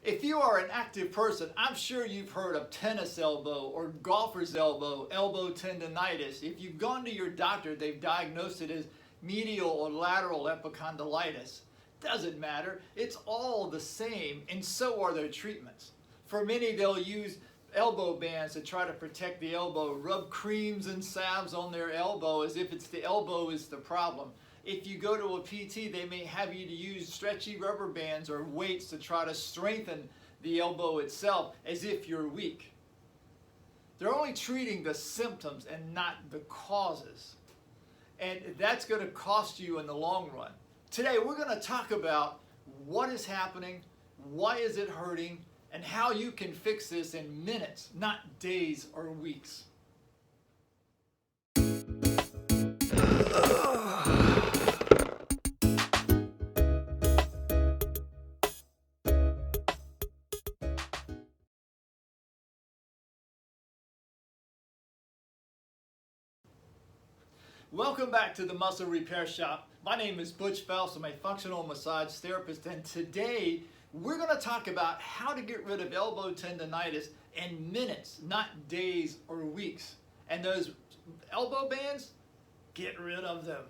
If you are an active person, I'm sure you've heard of tennis elbow or golfer's elbow, elbow tendonitis. If you've gone to your doctor, they've diagnosed it as medial or lateral epicondylitis. Doesn't matter. It's all the same, and so are their treatments. For many, they'll use elbow bands to try to protect the elbow, rub creams and salves on their elbow as if it's the elbow is the problem. If you go to a PT, they may have you to use stretchy rubber bands or weights to try to strengthen the elbow itself as if you're weak. They're only treating the symptoms and not the causes. And that's going to cost you in the long run. Today, we're going to talk about what is happening, why is it hurting, and how you can fix this in minutes, not days or weeks. Welcome back to the Muscle Repair Shop. My name is Butch Phelps. I'm a functional massage therapist, and today we're going to talk about how to get rid of elbow tendonitis in minutes, not days or weeks. And those elbow bands, get rid of them.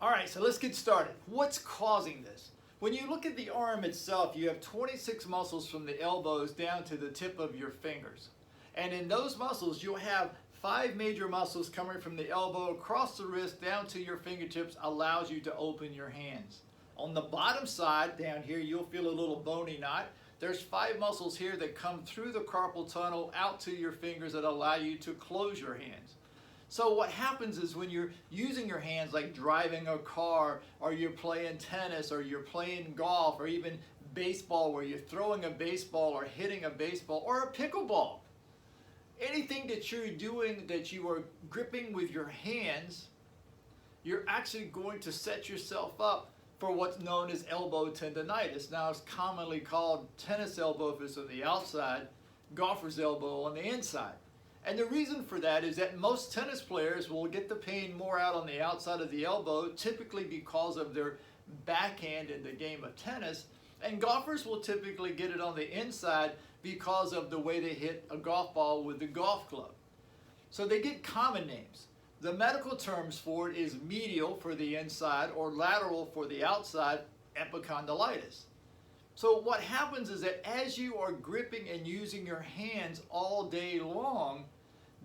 All right, so let's get started. What's causing this? When you look at the arm itself, you have 26 muscles from the elbows down to the tip of your fingers. And in those muscles, you'll have 5 major muscles coming from the elbow across the wrist down to your fingertips allows you to open your hands. On the bottom side down here, you'll feel a little bony knot. There's 5 muscles here that come through the carpal tunnel out to your fingers that allow you to close your hands. So what happens is when you're using your hands, like driving a car, or you're playing tennis, or you're playing golf, or even baseball where you're throwing a baseball or hitting a baseball, or a pickleball, anything that you're doing that you are gripping with your hands, you're actually going to set yourself up for what's known as elbow tendonitis. Now it's commonly called tennis elbow if it's on the outside, golfer's elbow on the inside. And the reason for that is that most tennis players will get the pain more out on the outside of the elbow, typically because of their backhand in the game of tennis. And golfers will typically get it on the inside because of the way they hit a golf ball with the golf club. So they get common names. The medical terms for it is medial for the inside or lateral for the outside, epicondylitis. So what happens is that as you are gripping and using your hands all day long,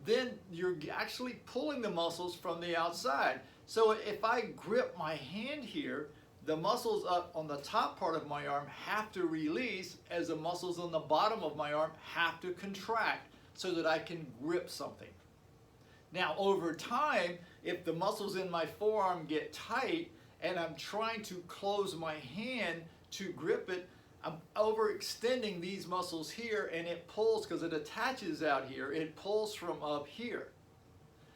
then you're actually pulling the muscles from the outside. So if I grip my hand here, the muscles up on the top part of my arm have to release as the muscles on the bottom of my arm have to contract so that I can grip something. Now over time, if the muscles in my forearm get tight and I'm trying to close my hand to grip it, I'm overextending these muscles here and it pulls because it attaches out here. It pulls from up here.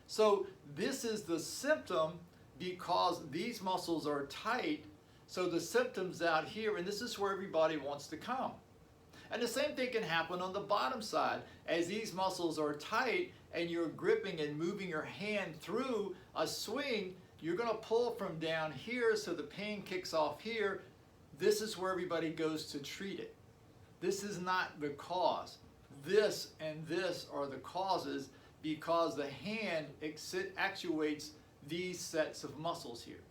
So this is the symptom because these muscles are tight. So the symptom's out here, and this is where everybody wants to come. And the same thing can happen on the bottom side. As these muscles are tight and you're gripping and moving your hand through a swing, you're going to pull from down here so the pain kicks off here. This is where everybody goes to treat it. This is not the cause. This and this are the causes because the hand actuates these sets of muscles here.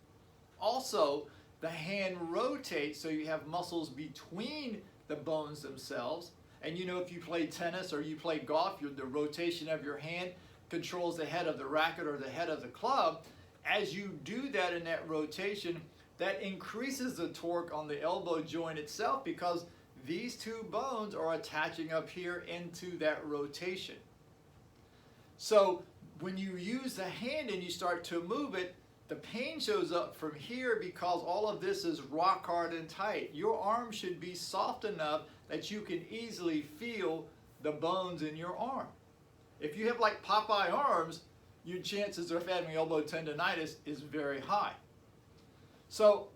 Also, the hand rotates so you have muscles between the bones themselves. And you know, if you play tennis or you play golf, the rotation of your hand controls the head of the racket or the head of the club. As you do that in that rotation, that increases the torque on the elbow joint itself because these 2 bones are attaching up here into that rotation. So when you use the hand and you start to move it, the pain shows up from here because all of this is rock hard and tight. Your arm should be soft enough that you can easily feel the bones in your arm. If you have like Popeye arms, your chances of having elbow tendonitis is very high. So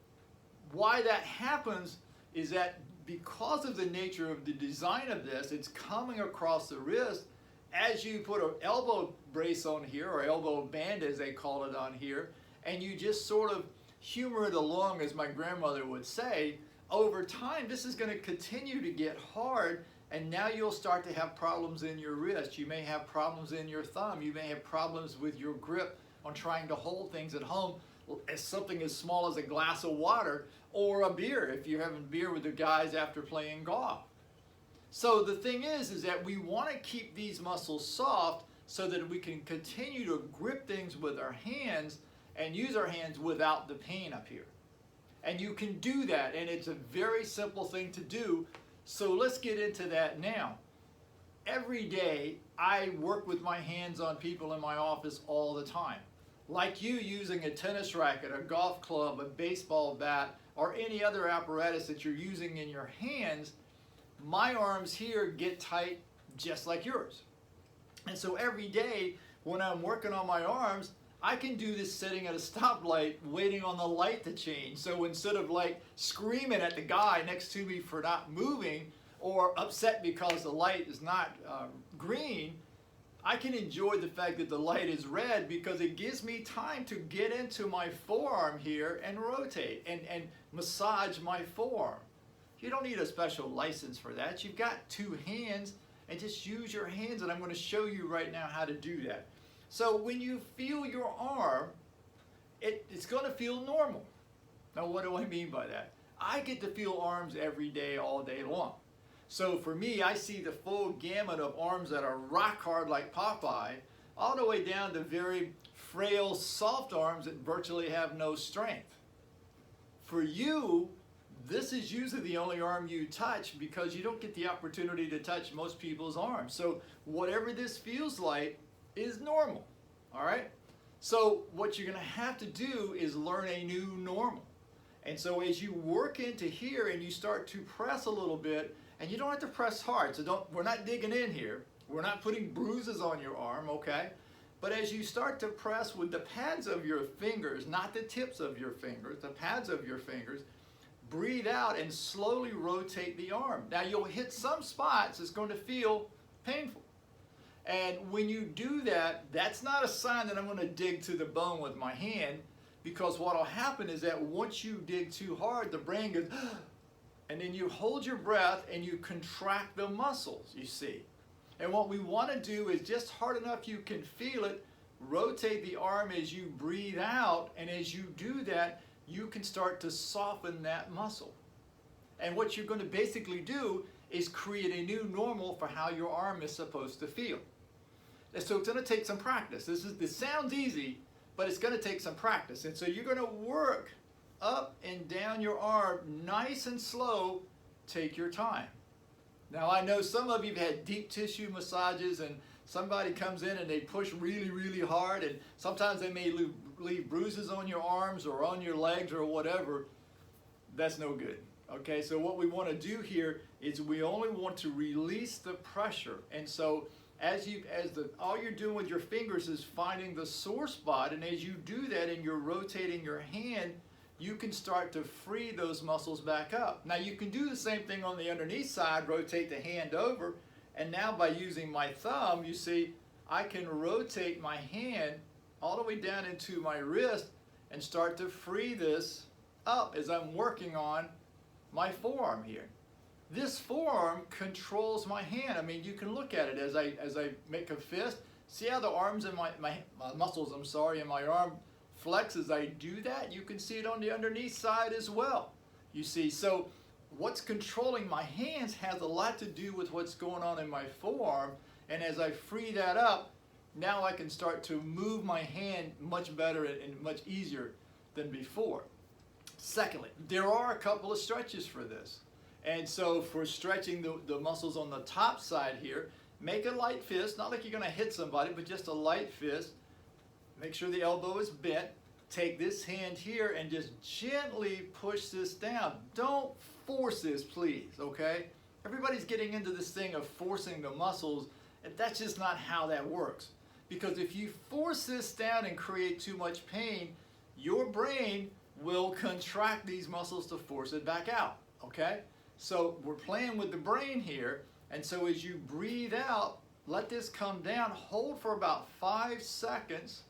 why that happens is that because of the nature of the design of this, it's coming across the wrist. As you put an elbow brace on here, or elbow band as they call it on here, and you just sort of humor it along, as my grandmother would say, over time, this is going to continue to get hard, and now you'll start to have problems in your wrist. You may have problems in your thumb. You may have problems with your grip on trying to hold things at home, as something as small as a glass of water or a beer if you're having beer with the guys after playing golf. So the thing is that we want to keep these muscles soft so that we can continue to grip things with our hands and use our hands without the pain up here. And you can do that, and it's a very simple thing to do. So let's get into that now. Every day I work with my hands on people in my office all the time. Like you using a tennis racket, a golf club, a baseball bat, or any other apparatus that you're using in your hands, my arms here get tight just like yours. And so every day when I'm working on my arms, I can do this sitting at a stoplight waiting on the light to change. So instead of like screaming at the guy next to me for not moving or upset because the light is not green, I can enjoy the fact that the light is red because it gives me time to get into my forearm here and rotate and massage my forearm. You don't need a special license for that. You've got two hands, and just use your hands, and I'm going to show you right now how to do that. So when you feel your arm, it's going to feel normal. Now what do I mean by that? I get to feel arms every day, all day long. So for me, I see the full gamut of arms that are rock hard like Popeye, all the way down to very frail, soft arms that virtually have no strength. For you, this is usually the only arm you touch because you don't get the opportunity to touch most people's arms. So whatever this feels like is normal, all right? So what you're gonna have to do is learn a new normal. And so as you work into here and you start to press a little bit, and you don't have to press hard, so we're not digging in here. We're not putting bruises on your arm, okay? But as you start to press with the pads of your fingers, not the tips of your fingers, the pads of your fingers, breathe out and slowly rotate the arm. Now you'll hit some spots it's going to feel painful. And when you do that, that's not a sign that I'm going to dig to the bone with my hand, because what will happen is that once you dig too hard, the brain goes, and then you hold your breath and you contract the muscles, you see. And what we want to do is just hard enough you can feel it, rotate the arm as you breathe out, and as you do that, you can start to soften that muscle. And what you're going to basically do is create a new normal for how your arm is supposed to feel. And so it's going to take some practice. This sounds easy, but it's going to take some practice. And so you're going to work up and down your arm, nice and slow. Take your time. Now I know some of you have had deep tissue massages, and somebody comes in and they push really, really hard, and sometimes they may leave bruises on your arms or on your legs or whatever. That's no good. Okay, so what we want to do here is we only want to release the pressure. And so all you're doing with your fingers is finding the sore spot, and as you do that and you're rotating your hand, you can start to free those muscles back up. Now you can do the same thing on the underneath side, rotate the hand over, and now by using my thumb, you see, I can rotate my hand all the way down into my wrist and start to free this up as I'm working on my forearm here. This forearm controls my hand. I mean, you can look at it as I make a fist. See how the arms and my muscles, in my arm flex as I do that? You can see it on the underneath side as well. You see, so what's controlling my hands has a lot to do with what's going on in my forearm, and as I free that up, now I can start to move my hand much better and much easier than before. Secondly, there are a couple of stretches for this. And so for stretching the muscles on the top side here, make a light fist, not like you're going to hit somebody, but just a light fist. Make sure the elbow is bent. Take this hand here and just gently push this down. Don't force this, please, okay? Everybody's getting into this thing of forcing the muscles, and that's just not how that works. Because if you force this down and create too much pain, your brain will contract these muscles to force it back out, okay? So we're playing with the brain here, and so as you breathe out, let this come down, hold for about 5 seconds,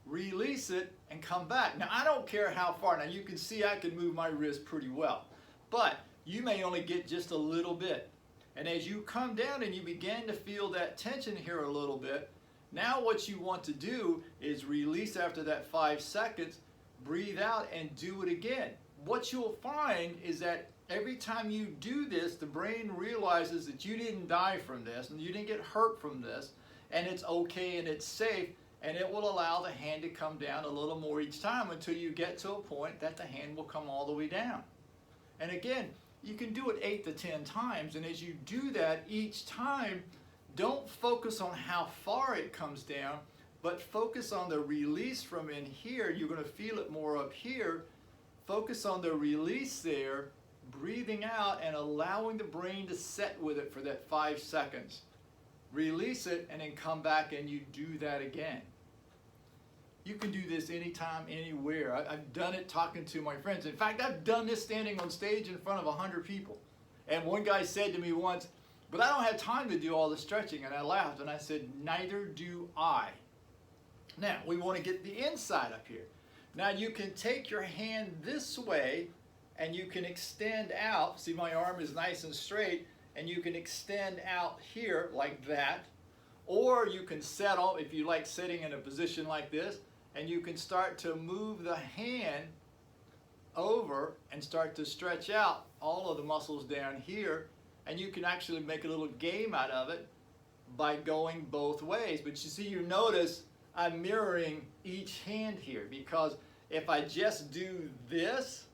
release it, and come back. Now I don't care how far. Now you can see I can move my wrist pretty well. but you may only get just a little bit. And as you come down and you begin to feel that tension here a little bit, now what you want to do is release after that 5 seconds, breathe out and do it again. What you'll find is that every time you do this, the brain realizes that you didn't die from this and you didn't get hurt from this, and it's okay and it's safe, and it will allow the hand to come down a little more each time until you get to a point that the hand will come all the way down. And again, you can do it 8 to 10 times, and as you do that each time, don't focus on how far it comes down, but focus on the release from in here. You're going to feel it more up here. Focus on the release there, breathing out and allowing the brain to set with it for that 5 seconds. Release it and then come back and you do that again. You can do this anytime, anywhere. I've done it talking to my friends. In fact, I've done this standing on stage in front of 100 people. And one guy said to me once, "But I don't have time to do all the stretching." And I laughed and I said, "Neither do I." Now, we want to get the inside up here. Now, you can take your hand this way and you can extend out. See, my arm is nice and straight, and you can extend out here like that. Or you can settle, if you like sitting in a position like this, and you can start to move the hand over and start to stretch out all of the muscles down here, and you can actually make a little game out of it by going both ways. But you see, you notice I'm mirroring each hand here, because if I just do this,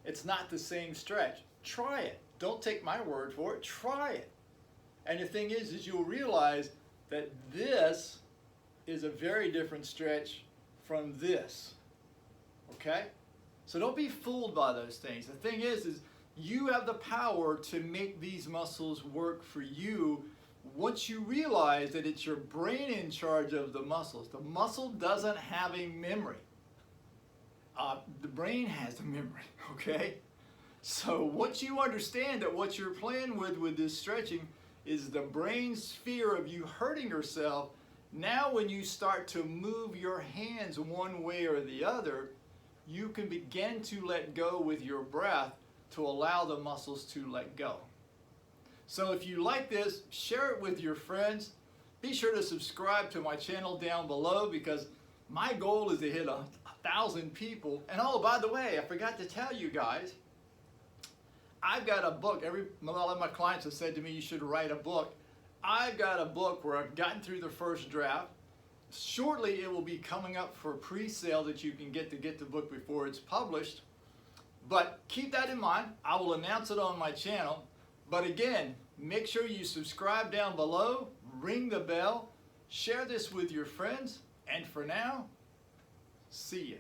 it's not the same stretch. Try it. Don't take my word for it. Try it. And the thing is you'll realize that this is a very different stretch from this. Okay? So don't be fooled by those things. The thing is you have the power to make these muscles work for you once you realize that it's your brain in charge of the muscles. The muscle doesn't have a memory. The brain has the memory, okay? So once you understand that what you're playing with this stretching is the brain's fear of you hurting yourself, now when you start to move your hands one way or the other, you can begin to let go with your breath to allow the muscles to let go. So if you like this, share it with your friends. Be sure to subscribe to my channel down below, because my goal is to hit 1,000 people. And oh, by the way, I forgot to tell you guys, I've got a book. A lot of my clients have said to me, you should write a book. I've got a book where I've gotten through the first draft. Shortly, it will be coming up for pre-sale that you can get the book before it's published. But keep that in mind. I will announce it on my channel. But again, make sure you subscribe down below, ring the bell, share this with your friends, and for now, see ya.